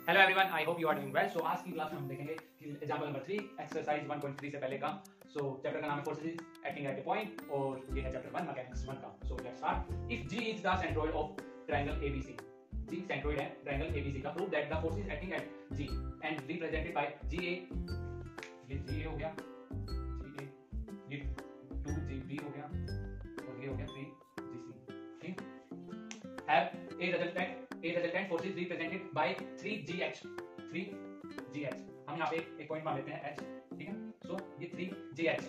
Hello everyone, I hope you are doing well. So आज की class में हम देखेंगे कि एग्जांपल नंबर 3 एक्सरसाइज 1.3 से पहले का। सो चैप्टर का नाम है forces acting at A point और ये है चैप्टर 1 मैकेनिक्स 1 का। So let's start. If G is the centroid of triangle ABC, G centroid है ट्रायंगल ABC का, prove that the force is acting at G and represented by GA। ये GA हो गया, GA, ये 2GB हो गया और ये हो गया 3GC। ठीक, have a resultant force is represented by 3GH। हम यहाँ पे एक पॉइंट मान लेते हैं H, ठीक है। सो ये 3GH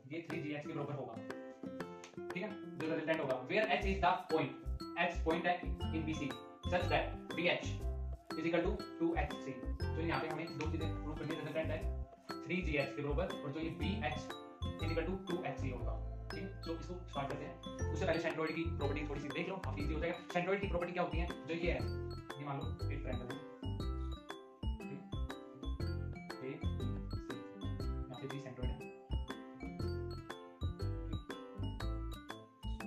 के बराबर होगा, ठीक है, जो रिजल्टेंट होगा। Where H is the point, H point है in BC such that BH is equal to 2HC। तो यहाँ पे हमें दो चीजें प्रूव करनी है। रिजल्टेंट है 3GH के बराबर और जो ये BH is equal to 2HC होगा, ठीक है। तो इसको स्टार्ट करते हैं। उससे पहले सेंट्रोइड की प्रॉपर्टी थोड़ी सी देख लो, काफी इजी हो जाएगा। सेंट्रोइड की प्रॉपर्टी क्या होती है? जो ये है, ये मान लो एक ट्रायंगल है, यहाँ पे G सेंट्रोइड है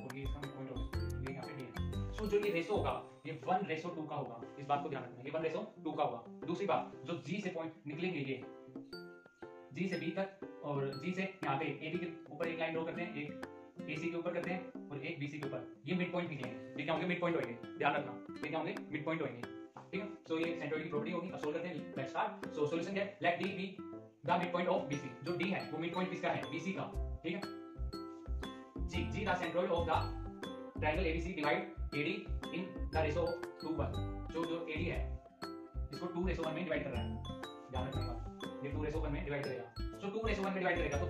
और ये इसका मिड पॉइंट होगा, ये यहाँ पे D है। सो जो ये रेशो होगा ये 1:2 का होगा, इस बात को ध्यान रखना, ये 1:2 का होगा। दूसरी बात, जो G से पॉइंट निकलेंगे, ये G से B तक और G से यहाँ पे AB के ऊपर एक लाइन ड्रॉ करते हैं, एक AC के ऊपर करते हैं और एक BC के ऊपर, ये मिड पॉइंट निकलेंगे। ये क्या होंगे? मिड पॉइंट होंगे, ध्यान रखना, ये क्या होंगे? मिड पॉइंट होंगे, ठीक है। सो ये सेंट्रोइड की प्रॉपर्टी होगी। अब सोल्व करते हैं, लेट्स स्टार्ट। सो सॉल्यूशन है, let D be the mid point of BC। जो D है वो मिड पॉइंट किसका है? BC का, ठीक है। G the centroid of the triangle ABC divide AD in the ratio 2:1। जो AD है इसको 2:1 में डिवाइड कर रहा है, ध्यान रखना, ये 2:1 में डिवाइड करेगा। सो 2:1 में डिवाइड करेगा, तो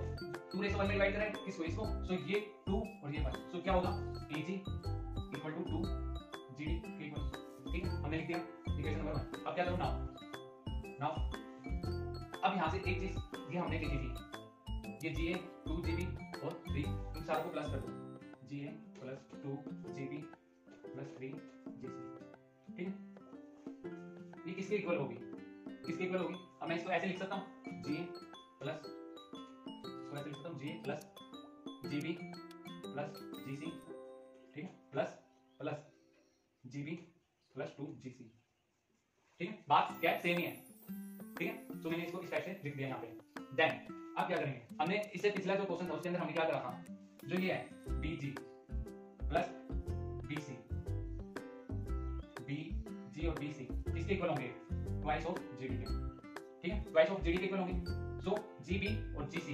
2:1 में डिवाइड करें किसको? इसको। सो ये 2 और ये 1, सो क्या होगा? AG इक्वल टू 2GD के इक्वल, ठीक है, हमने लिख दिया इक्वेशन नंबर 1। अब क्या करूं? नाउ अब यहां से एक चीज ये हमने लिखी थी, ये GA 2GB और 3, इन सारों को प्लस कर दो, GA plus 2GB plus 3GC, ठीक है। ये किसके इक्वल होगी? किसके इक्वल होगी? अब मैं इसको ऐसे लिख सकता हूं, GA प्लस, इसको ऐसे लिख सकता हूं, GA plus GB plus GC, ठीक है, plus plus GB plus 2GC, ठीक है। बात क्या है? सेम ही है, ठीक है। तो मैंने इसको इस टाइप से लिख दिया यहाँ पे। देन अब क्या करेंगे? हमने इससे पिछला जो क्वेश्चन था उसके अंदर हमने क्या करा था? जो ये है BG प्लस BC, BG और BC किसके इक्वल होंगे? ट्वाइस ऑफ GD के, ठीक है, ट्वाइस ऑफ GD के इक्वल होंगे। सो GB और GC,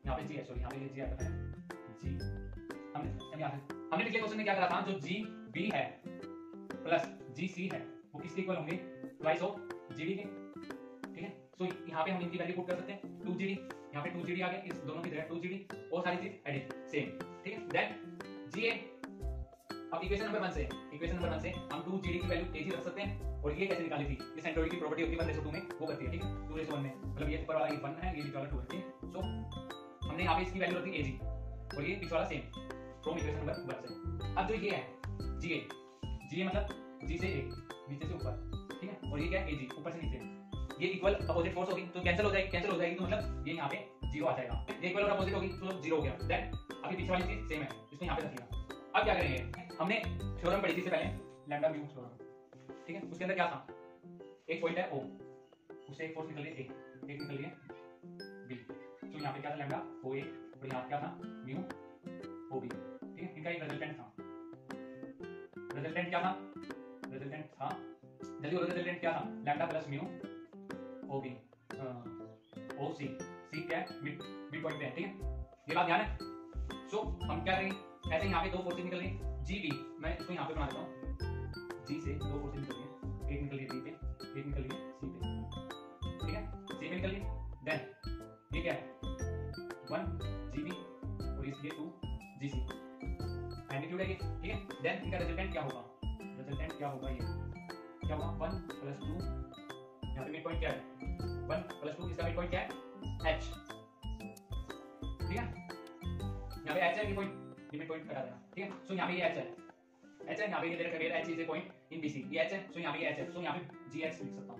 यहाँ पे G है, सॉरी यहाँ पे ये G आता है, G हमने पिछले क्वेश्चन में क्या करा था? जो GB है प्लस GC है वो किसके इक्वल होंगे? ट्वाइस ऑफ GD के, ठीक है। सो यहाँ पे हम इनकी वैल्यू पुट कर सकते हैं, 2GD, यहाँ पे 2GD आ गया, इस दोनों की जगह 2GD और सारी चीज एडिट सेम, ठीक है। देन GA, अब इक्वेशन नंबर 1 से हम 2GD की वैल्यू AG रख सकते हैं और ये कैसे निकाली थी? ये सेंट्रोइड की प्रॉपर्टी होती है 1:2 में, वो करती है, ठीक है, 2:1 में, मतलब ये ऊपर वाला ये 1 है, ये नीचे वाला 2 है, ठीक है। सो हमने यहाँ पे इसकी वैल्यू रख दी AG और ये पीछे वाला सेम फ्रॉम इक्वेशन नंबर 1 से। अब जो ये है GA मतलब G से A, नीचे से ऊपर, ठीक है, और ये क्या है? AG ऊपर से नीचे, ये इक्वल अपोजिट फोर्स होगी तो कैंसिल हो जाएगी, तो मतलब ये यहाँ पे 0 आ जाएगा। ये इक्वल और अपोजिट होगी तो 0 हो गया। देन अभी पीछे वाली चीज सेम है, इसको यहाँ पे रखिएगा। अब क्या करेंगे? हमने थ्योरम पढ़ी थी इससे पहले, लैम्डा म्यू थ्योरम, ठीक है। उसके अंदर क्या था? एक पॉइंट है O, उससे एक फोर्स निकल रही है A, एक निकल रही है B। तो यहाँ पे क्या था? लैम्डा OA और यहाँ क्या था? म्यू OB, ठीक है। इनका एक रिजल्टेंट था, रिजल्टेंट क्या था? जल्दी बोलो, रिजल्टेंट क्या था? Lambda plus mu OB OC, C क्या है? मिड पॉइंट पे है, ठीक है, ये बात ध्यान है। सो हम क्या करेंगे? ऐसे यहाँ पे दो फोर्सेस निकल रही है, GB, मैं इसको यहाँ पे बना देता हूँ, G से दो फोर्सेस निकल रही है, एक निकल रही है B पे, एक निकल रही है C पे, ठीक है, C पे निकल रही है। देन ये क्या है? 1GB और ये 2GC, मैग्नीट्यूड है ये, ठीक है। देन इनका रिजल्टेंट क्या होगा? ये क्या होगा? 1 प्लस 2, यहाँ पे मिड पॉइंट क्या है? 1 प्लस 2, इसका मिड पॉइंट क्या है? H, ठीक है, यहाँ पे H है, ये मिड पॉइंट कटा देना, ठीक है। सो यहाँ पे ये H है, यहाँ पे ये दे रखा है H is a point in BC, ये H है, सो यहाँ पे ये H है, सो यहाँ पे GH लिख सकता हूँ।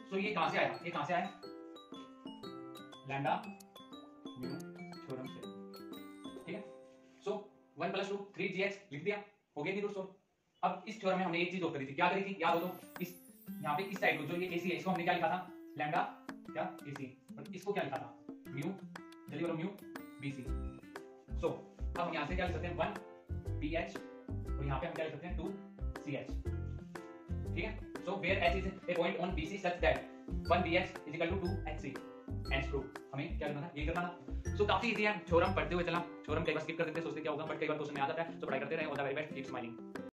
सो ये कहाँ से आया? लैम्डा म्यू थ्योरम से, ठीक है। सो 1 प्लस 2 3GH लिख दिया, हो गया नहीं दोस्तों, अब इस थ्योरम में हमने एक चीज और करी थी, क्या करी थी याद हो तो, इस यहाँ पे इस साइड को जो ये AC है इसको हमने क्या लिखा था, लैम्डा क्या AC, और इसको क्या लिखा था, म्यू, जल्दी बोलो, म्यू BC। सो अब हम यहाँ से क्या लिख सकते हैं 1 BH, और यहाँ पे हम क्या लिख सकते हैं 2 CH, ठीक है। So where H is a point on BC such that 1 BH is equal to 2 HC, hence prove. हमें क्या करना था, ये करना था। सो काफी इजी है, थ्योरम पढ़ते हुए चलना, थ्योरम कई बार स्किप कर देते हैं, सोचते क्या होगा, बट कई बार क्वेश्चन में आ जाता है। तो पढ़ाई करते रहे, all the very best, keep smiling.